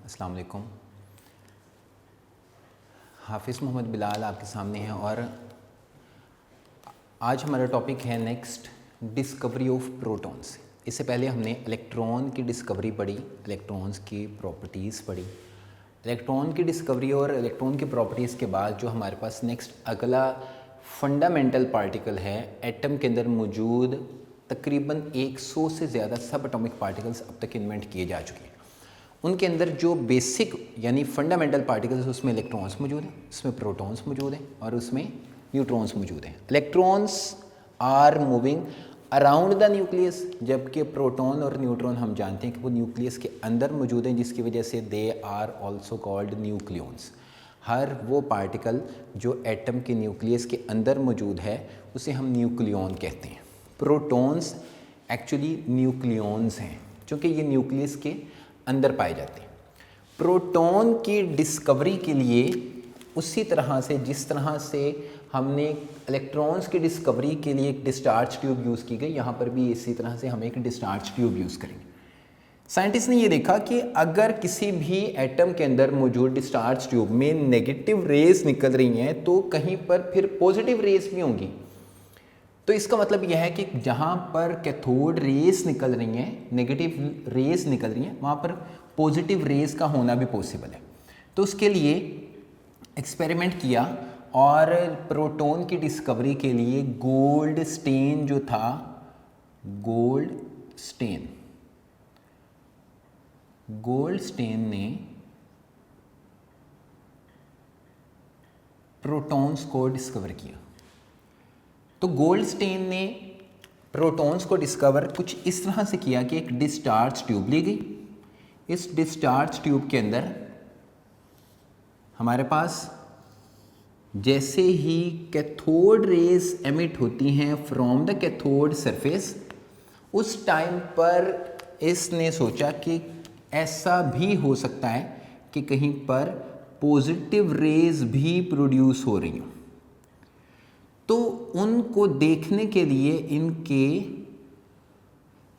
अस्सलाम वालेकुम। हाफिज़ मोहम्मद बिलाल आपके सामने हैं और आज हमारा टॉपिक है नेक्स्ट डिस्कवरी ऑफ प्रोटॉन्स। इससे पहले हमने इलेक्ट्रॉन की डिस्कवरी पढ़ी, इलेक्ट्रॉन्स की प्रॉपर्टीज़ पढ़ी। इलेक्ट्रॉन की डिस्कवरी और इलेक्ट्रॉन की प्रॉपर्टीज़ के बाद जो हमारे पास नेक्स्ट अगला फंडामेंटल पार्टिकल है, एटम के अंदर मौजूद तकरीबन 100 से ज़्यादा सब एटॉमिक पार्टिकल्स अब तक इन्वेंट किए जा चुके हैं। उनके अंदर जो बेसिक यानी फंडामेंटल पार्टिकल्स, उसमें इलेक्ट्रॉन्स मौजूद हैं, उसमें प्रोटॉन्स मौजूद हैं और उसमें न्यूट्रॉन्स मौजूद हैं। Electrons are moving around the nucleus, जबकि प्रोटॉन और न्यूट्रॉन हम जानते हैं कि वो न्यूक्लियस के अंदर मौजूद हैं, जिसकी वजह से they are also called nucleons. हर वो पार्टिकल जो एटम के न्यूक्लियस के अंदर मौजूद है उसे हम न्यूक्लियॉन कहते हैं। प्रोटॉन्स एक्चुअली न्यूक्लियॉन्स हैं क्योंकि ये न्यूक्लियस के अंदर पाए जाते हैं। प्रोटॉन की डिस्कवरी के लिए उसी तरह से जिस तरह से हमने इलेक्ट्रॉन्स की डिस्कवरी के लिए एक डिस्चार्ज ट्यूब यूज़ की गई, यहाँ पर भी इसी तरह से हम एक डिस्चार्ज ट्यूब यूज़ करेंगे। साइंटिस्ट ने ये देखा कि अगर किसी भी एटम के अंदर मौजूद डिस्चार्ज ट्यूब में नेगेटिव रेज निकल रही हैं तो कहीं पर फिर पॉजिटिव रेज भी होंगी। तो इसका मतलब यह है कि जहाँ पर कैथोड रेस निकल रही हैं, नेगेटिव रेस निकल रही हैं, वहाँ पर पॉजिटिव रेस का होना भी पॉसिबल है। तो उसके लिए एक्सपेरिमेंट किया और प्रोटॉन की डिस्कवरी के लिए गोल्डस्टेन जो था, गोल्डस्टेन ने प्रोटॉन्स को डिस्कवर किया। तो गोल्डस्टेन ने प्रोटॉन्स को डिस्कवर कुछ इस तरह से किया कि एक डिस्चार्ज ट्यूब ली गई। इस डिस्चार्ज ट्यूब के अंदर हमारे पास जैसे ही कैथोड रेज एमिट होती हैं फ्रॉम द कैथोड सरफेस, उस टाइम पर इसने सोचा कि ऐसा भी हो सकता है कि कहीं पर पॉजिटिव रेज भी प्रोड्यूस हो रही हों। तो उनको देखने के लिए इनके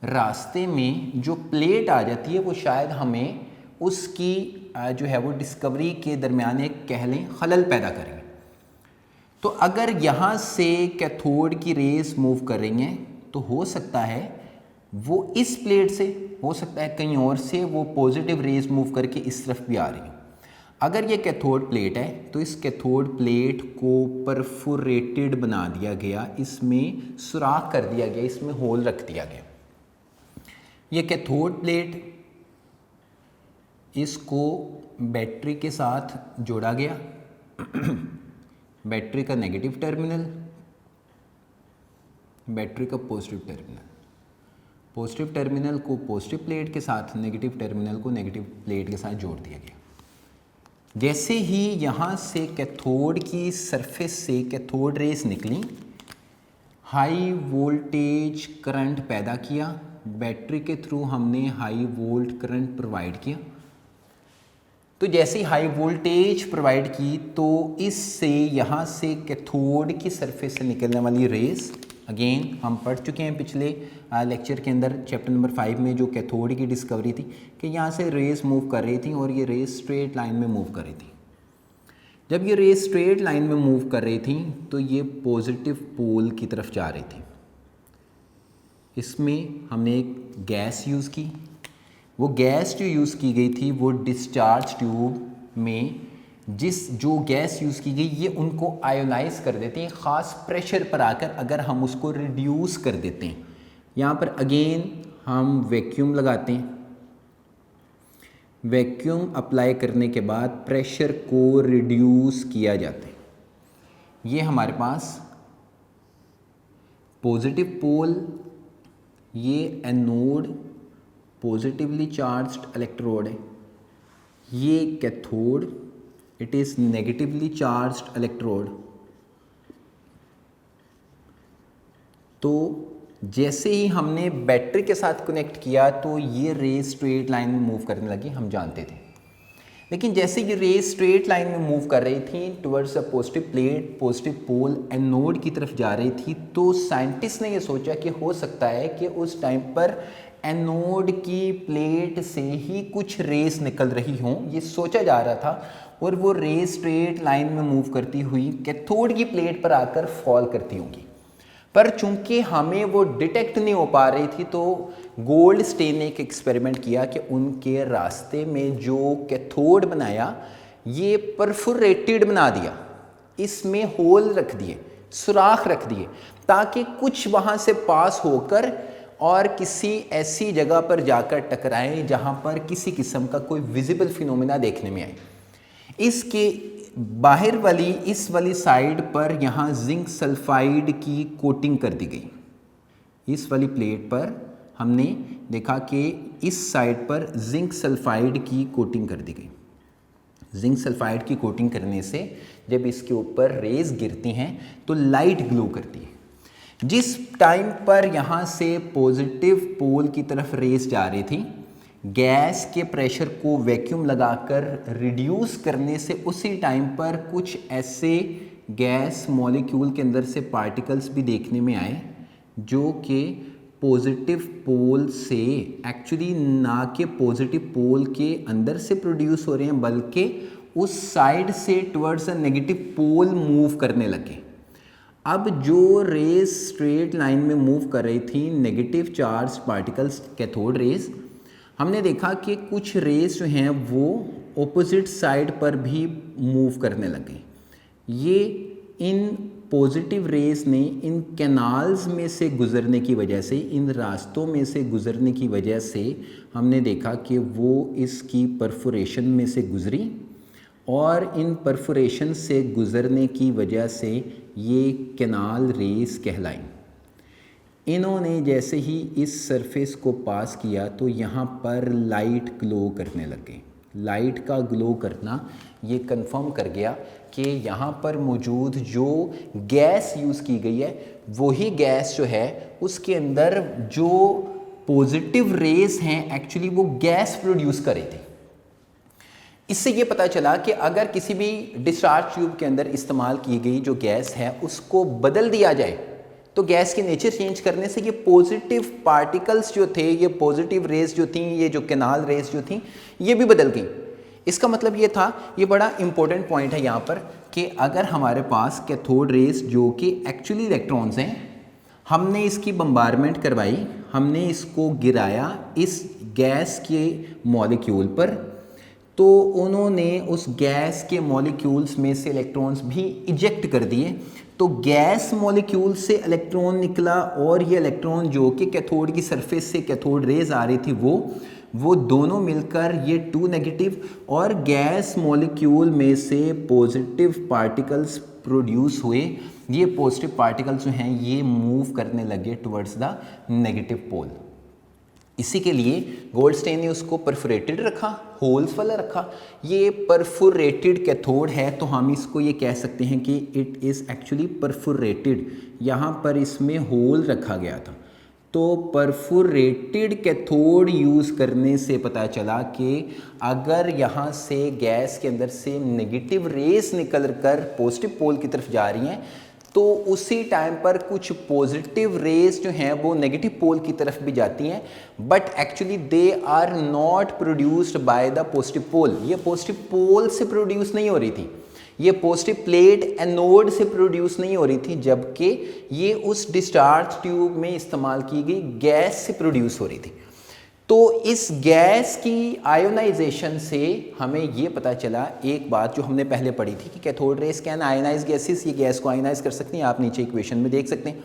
रास्ते में जो प्लेट आ जाती है वो शायद हमें उसकी जो है वो डिस्कवरी के दरमियान एक कह लें खलल पैदा करेंगे। तो अगर यहाँ से कैथोड की रेस मूव कर रही हैं तो हो सकता है वो इस प्लेट से, हो सकता है कहीं और से वो पॉजिटिव रेस मूव करके इस तरफ भी आ रही हैं। अगर ये कैथोड प्लेट है तो इस कैथोड प्लेट को परफोरेटेड बना दिया गया, इसमें सुराख कर दिया गया, इसमें होल रख दिया गया। ये कैथोड प्लेट, इसको बैटरी के साथ जोड़ा गया। बैटरी का नेगेटिव टर्मिनल, बैटरी का पॉजिटिव टर्मिनल, पॉजिटिव टर्मिनल को पॉजिटिव प्लेट के साथ, नेगेटिव टर्मिनल को नेगेटिव प्लेट के साथ जोड़ दिया गया। जैसे ही यहाँ से कैथोड की सरफेस से कैथोड रेस निकली, हाई वोल्टेज करंट पैदा किया। बैटरी के थ्रू हमने हाई वोल्ट करंट प्रोवाइड किया। तो जैसे ही हाई वोल्टेज प्रोवाइड की तो इससे यहाँ से कैथोड की सरफेस से निकलने वाली रेस, अगेन हम पढ़ चुके हैं पिछले लेक्चर के अंदर चैप्टर नंबर 5 में जो कैथोड की डिस्कवरी थी कि यहाँ से रेस मूव कर रही थी और ये रेस स्ट्रेट लाइन में मूव कर रही थी। जब ये रेस स्ट्रेट लाइन में मूव कर रही थी तो ये पॉजिटिव पोल की तरफ जा रही थी। इसमें हमने एक गैस यूज़ की। वो गैस जो यूज़ की गई थी वो डिस्चार्ज ट्यूब में जो गैस यूज़ की गई ये उनको आयोनाइज कर देते हैं ख़ास प्रेशर पर आकर। अगर हम उसको रिड्यूस कर देते हैं, यहाँ पर अगेन हम वैक्यूम लगाते हैं। वैक्यूम अप्लाई करने के बाद प्रेशर को रिड्यूस किया जाता है। ये हमारे पास पॉजिटिव पोल, ये एनोड पॉजिटिवली चार्ज्ड इलेक्ट्रोड है, ये cathode it is negatively charged electrode. तो जैसे ही हमने बैटरी के साथ कनेक्ट किया तो ये रेस स्ट्रेट लाइन में मूव करने लगी, हम जानते थे। लेकिन जैसे ये रेस स्ट्रेट लाइन में मूव कर रही थी towards a positive plate, positive pole anode की तरफ जा रही थी, तो साइंटिस्ट ने ये सोचा कि हो सकता है कि उस टाइम पर एनोड की प्लेट से ही कुछ रेस निकल रही हों, ये सोचा जा रहा था, और वो रेस स्ट्रेट लाइन में मूव करती हुई कैथोड की प्लेट पर आकर फॉल करती होंगी। पर चूंकि हमें वो डिटेक्ट नहीं हो पा रही थी, तो गोल्डस्टेन ने एक एक्सपेरिमेंट किया कि उनके रास्ते में जो कैथोड बनाया ये परफोरेटेड बना दिया, इसमें होल रख दिए, सुराख रख दिए, ताकि कुछ वहाँ से पास होकर और किसी ऐसी जगह पर जाकर टकराएं जहाँ पर किसी किस्म का कोई विजिबल फिनोमेना देखने में आए। इसके बाहर वाली इस वाली साइड पर यहाँ जिंक सल्फाइड की कोटिंग कर दी गई। इस वाली प्लेट पर हमने देखा कि इस साइड पर जिंक सल्फाइड की कोटिंग कर दी गई। जिंक सल्फाइड की कोटिंग करने से जब इसके ऊपर रेज गिरती हैं तो लाइट ग्लो करती है। जिस टाइम पर यहाँ से पॉजिटिव पोल की तरफ रेस जा रही थी, गैस के प्रेशर को वैक्यूम लगाकर रिड्यूस करने से उसी टाइम पर कुछ ऐसे गैस मॉलिक्यूल के अंदर से पार्टिकल्स भी देखने में आए जो कि पॉजिटिव पोल से एक्चुअली ना कि पॉजिटिव पोल के अंदर से प्रोड्यूस हो रहे हैं, बल्कि उस साइड से towards a negative pole move करने लगे। अब जो रेस स्ट्रेट लाइन में मूव कर रही थी negative charge particles cathode rays, हमने देखा कि कुछ रेस जो हैं वो ऑपोजिट साइड पर भी मूव करने लगे। ये इन पॉजिटिव रेस ने इन कैनाल्स में से गुज़रने की वजह से, इन रास्तों में से गुज़रने की वजह से हमने देखा कि वो इसकी परफोरेशन में से गुज़री, और इन परफोरेशन से गुज़रने की वजह से ये कैनाल रेस कहलाई। इन्होंने जैसे ही इस सरफेस को पास किया तो यहाँ पर लाइट ग्लो करने लगे। लाइट का ग्लो करना ये कंफर्म कर गया कि यहाँ पर मौजूद जो गैस यूज़ की गई है वही गैस जो है उसके अंदर जो पॉजिटिव रेस हैं एक्चुअली वो गैस प्रोड्यूस कर रही थी। इससे ये पता चला कि अगर किसी भी डिस्चार्ज ट्यूब के अंदर इस्तेमाल की गई जो गैस है उसको बदल दिया जाए तो गैस की नेचर चेंज करने से ये पॉजिटिव पार्टिकल्स जो थे, ये पॉजिटिव रेस जो थी, ये जो कैनाल रेस जो थी, ये भी बदल गई। इसका मतलब ये था, ये बड़ा इंपॉर्टेंट पॉइंट है यहाँ पर, कि अगर हमारे पास कैथोड रेस जो कि एक्चुअली इलेक्ट्रॉन्स हैं, हमने इसकी बम्बारमेंट करवाई, हमने इसको गिराया इस गैस के मॉलिक्यूल पर, तो उन्होंने उस गैस के मॉलिक्यूल्स में से इलेक्ट्रॉन्स भी इजेक्ट कर दिए। तो गैस मॉलिक्यूल से इलेक्ट्रॉन निकला और ये इलेक्ट्रॉन जो कि कैथोड की सरफेस से कैथोड रेज आ रही थी वो दोनों मिलकर ये 2 नेगेटिव और गैस मॉलिक्यूल में से पॉजिटिव पार्टिकल्स प्रोड्यूस हुए। ये पॉजिटिव पार्टिकल्स जो हैं ये मूव करने लगे टुवर्ड्स द नेगेटिव पोल। इसी के लिए गोल्डस्टेन ने उसको परफोरेटेड रखा, होल्स वाला रखा। ये परफोरेटेड कैथोड है तो हम इसको ये कह सकते हैं कि इट इज़ एक्चुअली परफोरेटेड। यहाँ पर इसमें होल रखा गया था। तो परफोरेटेड कैथोड यूज़ करने से पता चला कि अगर यहाँ से गैस के अंदर से नेगेटिव रेस निकल कर पॉजिटिव पोल की तरफ जा रही हैं तो उसी टाइम पर कुछ पॉजिटिव रेस जो हैं वो नेगेटिव पोल की तरफ भी जाती हैं, but actually they are not produced by the positive pole. ये पॉजिटिव पोल से प्रोड्यूस नहीं हो रही थी, ये पॉजिटिव प्लेट एनोड से प्रोड्यूस नहीं हो रही थी, जबकि ये उस डिस्चार्ज ट्यूब में इस्तेमाल की गई गैस से प्रोड्यूस हो रही थी। तो इस गैस की आयोनाइजेशन से हमें ये पता चला एक बात जो हमने पहले पढ़ी थी कि cathode rays can ionise gases, ये गैस को आयोनाइज कर सकती हैं, आप नीचे इक्वेशन में देख सकते हैं।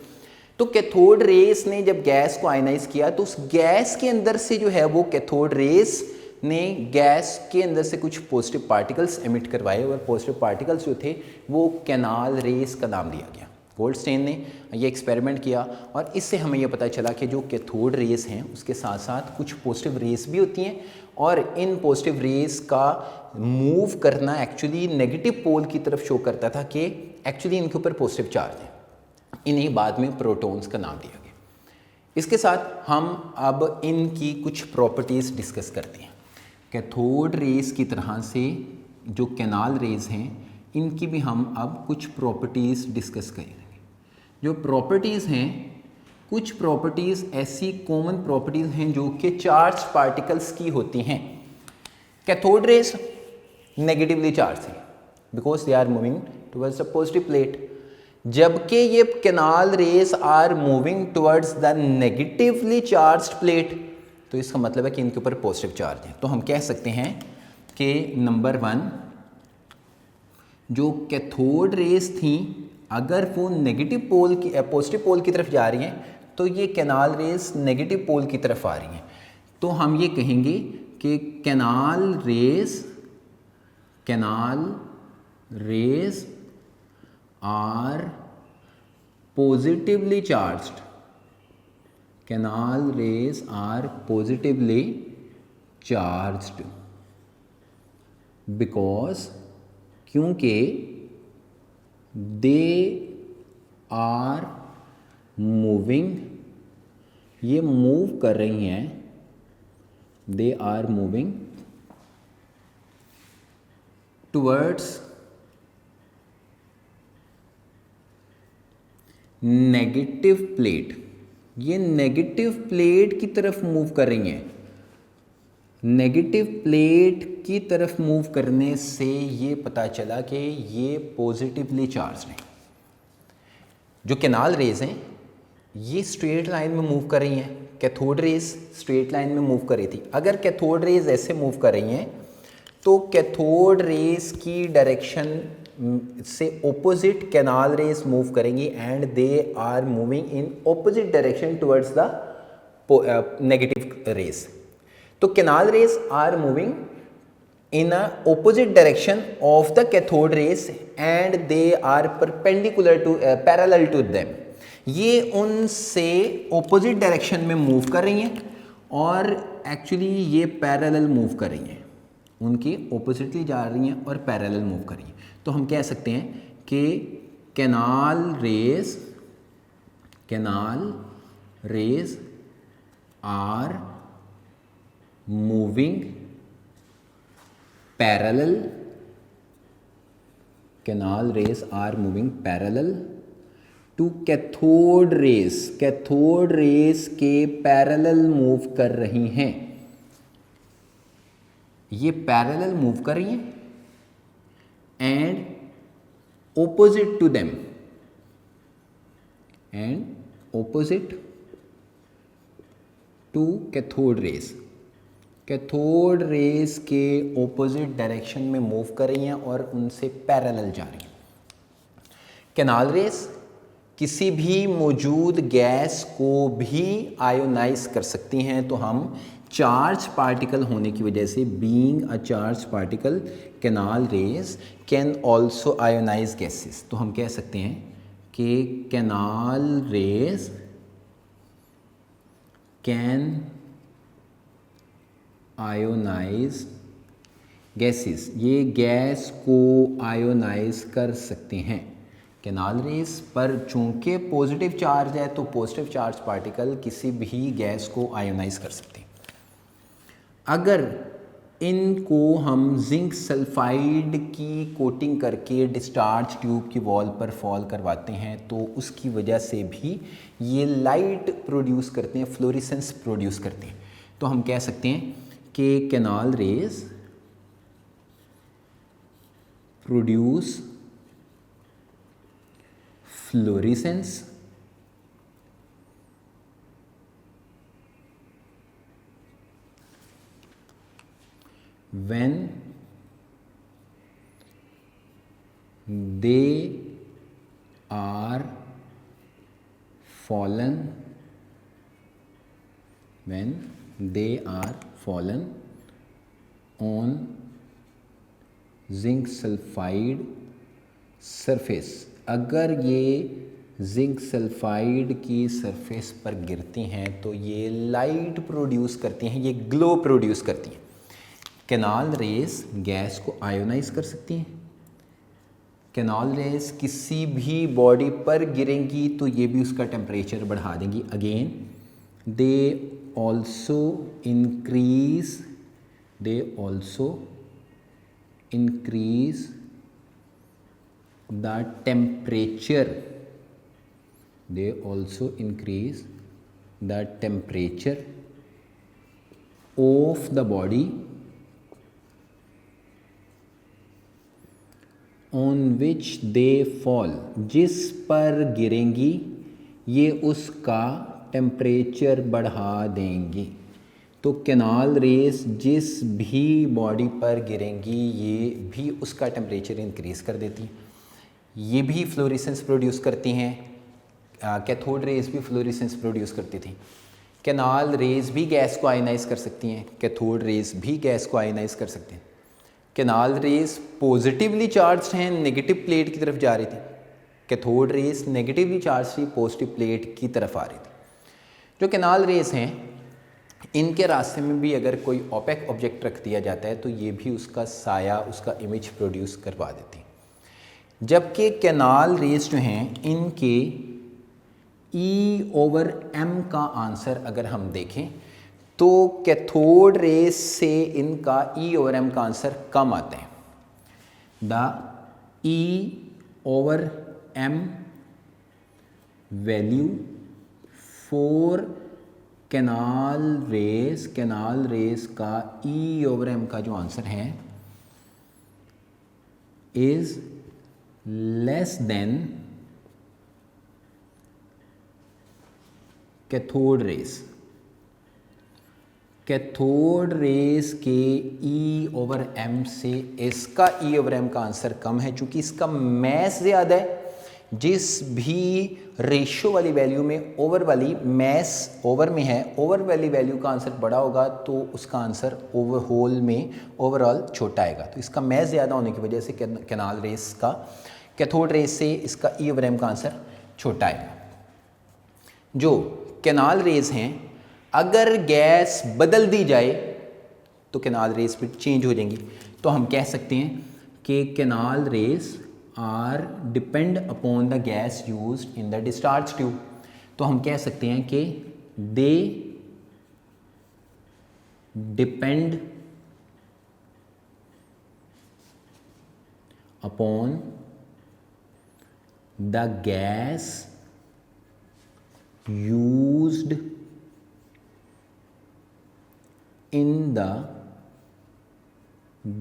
तो कैथोड रेस ने जब गैस को आयोनाइज किया तो उस गैस के अंदर से जो है वो कैथोड रेस ने गैस के अंदर से कुछ पॉजिटिव पार्टिकल्स एमिट करवाए और पॉजिटिव पार्टिकल्स जो थे वो कैनाल रेस का नाम दिया गया। गोल्डस्टेन ने ये एक्सपेरिमेंट किया और इससे हमें ये पता चला कि जो कैथोड रेस हैं उसके साथ साथ कुछ पॉजिटिव रेस भी होती हैं और इन पॉजिटिव रेस का मूव करना एक्चुअली नेगेटिव पोल की तरफ शो करता था कि एक्चुअली इनके ऊपर पॉजिटिव चार्ज है। इन्हें बाद में प्रोटॉन्स का नाम दिया गया। इसके साथ हम अब इनकी कुछ प्रॉपर्टीज़ डिस्कस करते हैं। कैथोड रेस की तरह से जो कैनाल रेस हैं इनकी भी हम अब कुछ प्रॉपर्टीज़ डिस्कस करेंगे। जो प्रॉपर्टीज़ हैं कुछ प्रॉपर्टीज़ ऐसी कॉमन प्रॉपर्टीज़ हैं जो कि चार्ज पार्टिकल्स की होती हैं। कैथोड रेस नेगेटिवली चार्ज है because they are moving towards the positive plate, जबकि ये canal rays are moving towards the negatively charged plate. तो इसका मतलब है कि इनके ऊपर पॉजिटिव चार्ज है। तो हम कह सकते हैं कि नंबर 1 जो कैथोड रेस थी अगर वो नेगेटिव पोल की पॉजिटिव पोल की तरफ जा रही हैं तो ये कैनाल रेस नेगेटिव पोल की तरफ आ रही हैं। तो हम ये कहेंगे कि canal rays are positively charged, canal rays are positively charged because क्योंकि दे आर मूविंग, ये मूव कर रही हैं, they are moving towards negative plate, ये नेगेटिव प्लेट की तरफ मूव कर रही हैं। नेगेटिव प्लेट की तरफ मूव करने से ये पता चला कि ये पॉजिटिवली चार्ज हैं। जो कैनाल रेज हैं ये स्ट्रेट लाइन में मूव कर रही हैं, कैथोड रेज स्ट्रेट लाइन में मूव कर रही थी। अगर कैथोड रेज ऐसे मूव कर रही हैं तो कैथोड रेज की डायरेक्शन से ऑपोजिट कैनाल रेज मूव करेंगी and they are moving in opposite direction towards the negative rays. तो canal rays are moving in a opposite direction of the cathode rays and they are perpendicular to parallel to them। ये उनसे opposite direction में move कर रही हैं और actually ये parallel move कर रही हैं, उनकी oppositely जा रही हैं और parallel move कर रही हैं। तो हम कह सकते हैं कि canal rays are moving parallel, canal rays are moving parallel to cathode rays, cathode rays के पैरेलल मूव कर रही हैं। ये पैरेलल मूव कर रही हैं and opposite to them and opposite to cathode rays, cathode rays के ऑपोजिट डायरेक्शन में मूव कर रही हैं और उनसे पैरेलल जा रही हैं। कैनाल रेस किसी भी मौजूद गैस को भी आयोनाइज कर सकती हैं। तो हम चार्ज पार्टिकल होने की वजह से being a charge particle canal rays can also ionise gases. तो हम कह सकते हैं कि canal rays can ionise gases, ये गैस को आयोनाइज कर सकते हैं। कैनाल रेस पर चूंकि पॉजिटिव चार्ज है तो पॉजिटिव चार्ज पार्टिकल किसी भी गैस को आयोनाइज कर सकते हैं। अगर इनको हम जिंक सल्फाइड की कोटिंग करके डिस्चार्ज ट्यूब की वॉल पर फॉल करवाते हैं तो उसकी वजह से भी ये लाइट प्रोड्यूस करते हैं, फ्लोरेसेंस प्रोड्यूस करते हैं। तो हम कह सकते हैं कि canal raise produce fluorescence when they are fallen on zinc sulphide surface. अगर ये जिंक सल्फाइड की सरफेस पर गिरती हैं तो ये लाइट प्रोड्यूस करती हैं, ये ग्लो प्रोड्यूस करती हैं। कैनाल रेस गैस को आयोनाइज कर सकती हैं। कैनाल रेस किसी भी बॉडी पर गिरेंगी तो ये भी उसका टेम्परेचर बढ़ा देंगी। Again they also increase the temperature, they also increase the temperature of the body on which they fall, जिस पर गिरेंगी ये उसका टेम्परेचर बढ़ा देंगी। तो कैनाल रेस जिस भी बॉडी पर गिरेंगी ये भी उसका टेम्परेचर इंक्रीज़ कर देती हैं। ये भी फ्लोरेसेंस प्रोड्यूस करती हैं। कैथोड रेस भी फ्लोरेसेंस प्रोड्यूस करती थी। कैनाल रेस भी गैस को आयनाइज कर सकती हैं, कैथोड रेस भी गैस को आयनाइज कर सकते हैं। कैनाल रेस पॉजिटिवली चार्ज हैं, नेगेटिव प्लेट की तरफ जा रही थी। कैथोड रेस नेगेटिवली चार्ज थी, पॉजिटिव प्लेट की तरफ आ रही थी। जो कैनाल रेस हैं इनके रास्ते में भी अगर कोई ओपेक ऑब्जेक्ट रख दिया जाता है तो ये भी उसका साया, उसका इमेज प्रोड्यूस करवा देती है। जबकि कैनाल रेस जो हैं इनके E/m का आंसर अगर हम देखें तो कैथोड रेस से इनका E/m का आंसर कम आता है। The E/m value for canal rays का E/m का जो आंसर है is less than cathode rays. Cathode rays के E/m से इसका E/m का आंसर कम है, चूंकि इसका मैस ज़्यादा है। जिस भी रेशो वाली वैल्यू में ओवर वाली मैस ओवर में है, ओवर वाली वैल्यू का आंसर बड़ा होगा तो उसका आंसर ओवरऑल में ओवरऑल छोटा आएगा। तो इसका मैस ज़्यादा होने की वजह से कैनाल रेस का कैथोड रेस से इसका E/m का आंसर छोटा आएगा। जो कैनाल रेस हैं अगर गैस बदल दी जाए तो कैनाल रेस भी चेंज हो जाएंगी। तो हम कह सकते हैं कि canal rays are depend upon the gas used in the discharge tube. तो हम कह सकते हैं कि they depend upon the gas used in the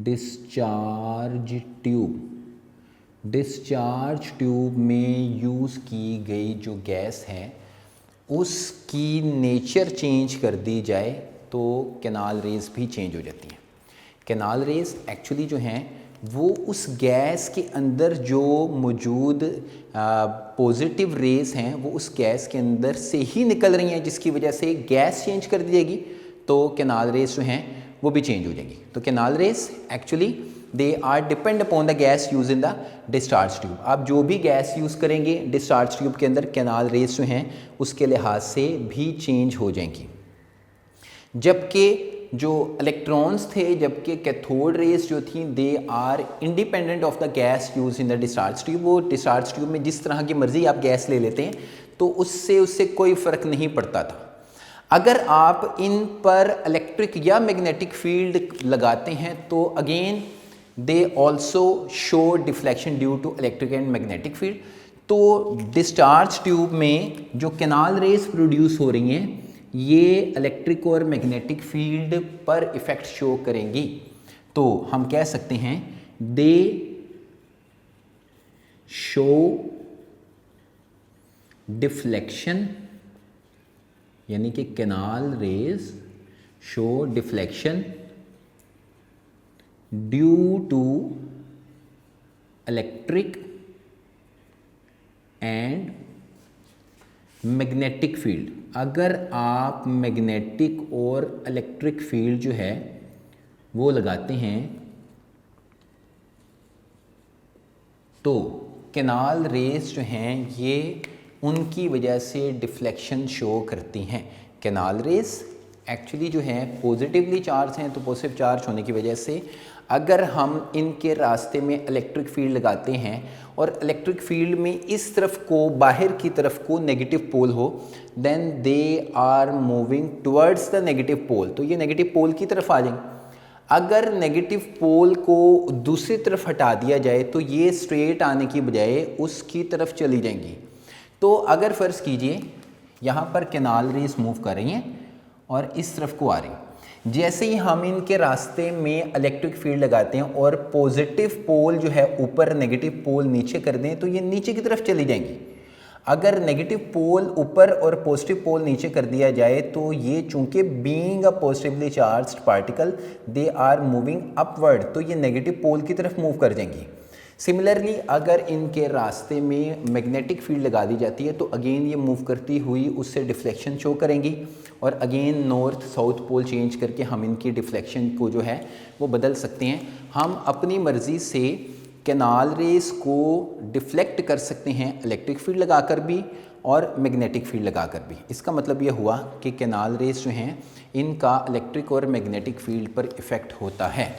discharge tube। Discharge tube में यूज़ की गई जो गैस है उसकी नेचर चेंज कर दी जाए तो कैनाल रेस भी चेंज हो जाती हैं। कैनाल रेस एक्चुअली जो हैं वो उस गैस के अंदर जो मौजूद पॉजिटिव रेस हैं वो उस गैस के अंदर से ही निकल रही हैं, जिसकी वजह से गैस चेंज कर दी जाएगी तो कैनाल रेस जो हैं वो भी चेंज हो जाएगी। तो canal rays actually they are depend upon the gas use in the discharge tube. आप जो भी गैस यूज़ करेंगे डिस्चार्ज ट्यूब के अंदर कैनाल रेस जो हैं उसके लिहाज से भी चेंज हो जाएंगी। जबकि जो इलेक्ट्रॉन्स थे, जबकि कैथोड रेस जो थी they are independent of the gas use in the discharge tube. वो डिस्चार्ज ट्यूब में जिस तरह की मर्जी आप गैस ले लेते हैं तो उससे कोई फ़र्क नहीं पड़ता था। अगर आप इन पर इलेक्ट्रिक या मैग्नेटिक फील्ड लगाते हैं तो again they also show deflection due to electric and magnetic field. तो डिस्चार्ज ट्यूब में जो कैनाल रेस प्रोड्यूस हो रही हैं ये इलेक्ट्रिक और मैग्नेटिक फील्ड पर इफ़ेक्ट शो करेंगी। तो हम कह सकते हैं दे शो डिफ्लेक्शन, यानी कि canal rays show deflection due to electric and magnetic field. अगर आप मैग्नेटिक और इलेक्ट्रिक फील्ड जो है वो लगाते हैं तो कैनाल रेस जो हैं ये उनकी वजह से डिफ्लेक्शन शो करती हैं। कैनाल रेस एक्चुअली जो है पॉजिटिवली चार्ज हैं, तो पॉजिटिव चार्ज होने की वजह से अगर हम इनके रास्ते में इलेक्ट्रिक फील्ड लगाते हैं और इलेक्ट्रिक फील्ड में इस तरफ को, बाहर की तरफ को नेगेटिव पोल हो, then they are moving towards the negative pole, तो ये नेगेटिव पोल की तरफ आ जाएंगे। अगर नेगेटिव पोल को दूसरी तरफ हटा दिया जाए तो ये स्ट्रेट आने की बजाय उसकी तरफ चली जाएंगी। तो अगर फ़र्ज़ कीजिए यहाँ पर कैनाल रेस मूव कर रही हैं और इस तरफ को आ रही हैं। जैसे ही हम इनके रास्ते में इलेक्ट्रिक फील्ड लगाते हैं और पॉजिटिव पोल जो है ऊपर, नेगेटिव पोल नीचे कर दें तो ये नीचे की तरफ चली जाएंगी। अगर नेगेटिव पोल ऊपर और पॉजिटिव पोल नीचे कर दिया जाए तो ये चूंकि being a positively charged particle they are moving upward, तो ये नेगेटिव पोल की तरफ मूव कर जाएंगी। सिमिलरली अगर इनके रास्ते में मैग्नेटिक फील्ड लगा दी जाती है तो अगेन ये मूव करती हुई उससे डिफ्लेक्शन शो करेंगी और again north south pole change करके हम इनकी डिफ्लेक्शन को जो है वो बदल सकते हैं। हम अपनी मर्ज़ी से कैनाल रेस को डिफ्लेक्ट कर सकते हैं इलेक्ट्रिक फील्ड लगाकर भी और मैग्नेटिक फील्ड लगाकर भी। इसका मतलब ये हुआ कि कैनाल रेस जो हैं इनका इलेक्ट्रिक और मैग्नेटिक फील्ड पर इफ़ेक्ट होता है।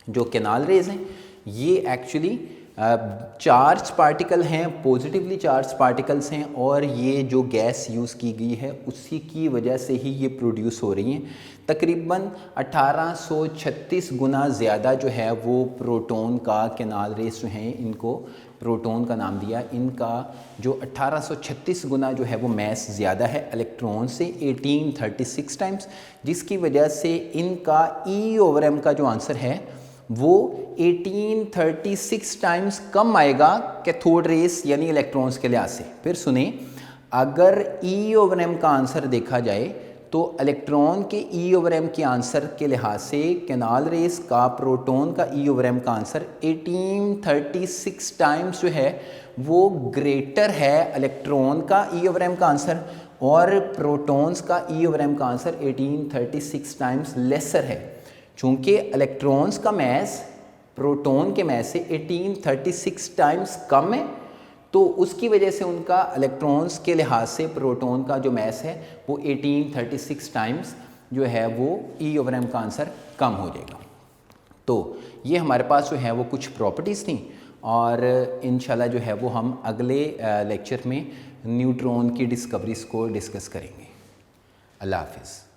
जो कैनाल रेस हैं ये एक्चुअली चार्ज पार्टिकल हैं, पॉजिटिवली चार्ज पार्टिकल्स हैं और ये जो गैस यूज़ की गई है उसी की वजह से ही ये प्रोड्यूस हो रही हैं। तकरीबन 1836 गुना ज़्यादा जो है वो प्रोटॉन का कैनाल रेस जो हैं इनको प्रोटॉन का नाम दिया। इनका जो 1836 गुना जो है वो मैस ज़्यादा है इलेक्ट्रॉन से 1836 टाइम्स, जिसकी वजह से इनका E/m का जो आंसर है वो 1836 टाइम्स कम आएगा कैथोड रेस यानी इलेक्ट्रॉन्स के लिहाज से। फिर सुने, अगर E/m का आंसर देखा जाए तो इलेक्ट्रॉन के E/m के आंसर के लिहाज से कैनाल रेस का, प्रोटॉन का E/m का आंसर 1836 टाइम्स जो है वो ग्रेटर है इलेक्ट्रॉन का E/m का आंसर, और प्रोटॉन्स का E/m का आंसर 1836 टाइम्स लेसर है। चूँकि इलेक्ट्रॉन्स का मैस प्रोटॉन के मैस से 1836 टाइम्स कम है तो उसकी वजह से उनका इलेक्ट्रॉन्स के लिहाज से प्रोटॉन का जो मैस है वो 1836 टाइम्स जो है वो E/m का आंसर कम हो जाएगा। तो ये हमारे पास जो है वो कुछ प्रॉपर्टीज़ थी और इंशाल्लाह जो है वो हम अगले लेक्चर में न्यूट्रॉन की डिस्कवरीज़ को डिस्कस करेंगे। अल्लाह हाफिज़।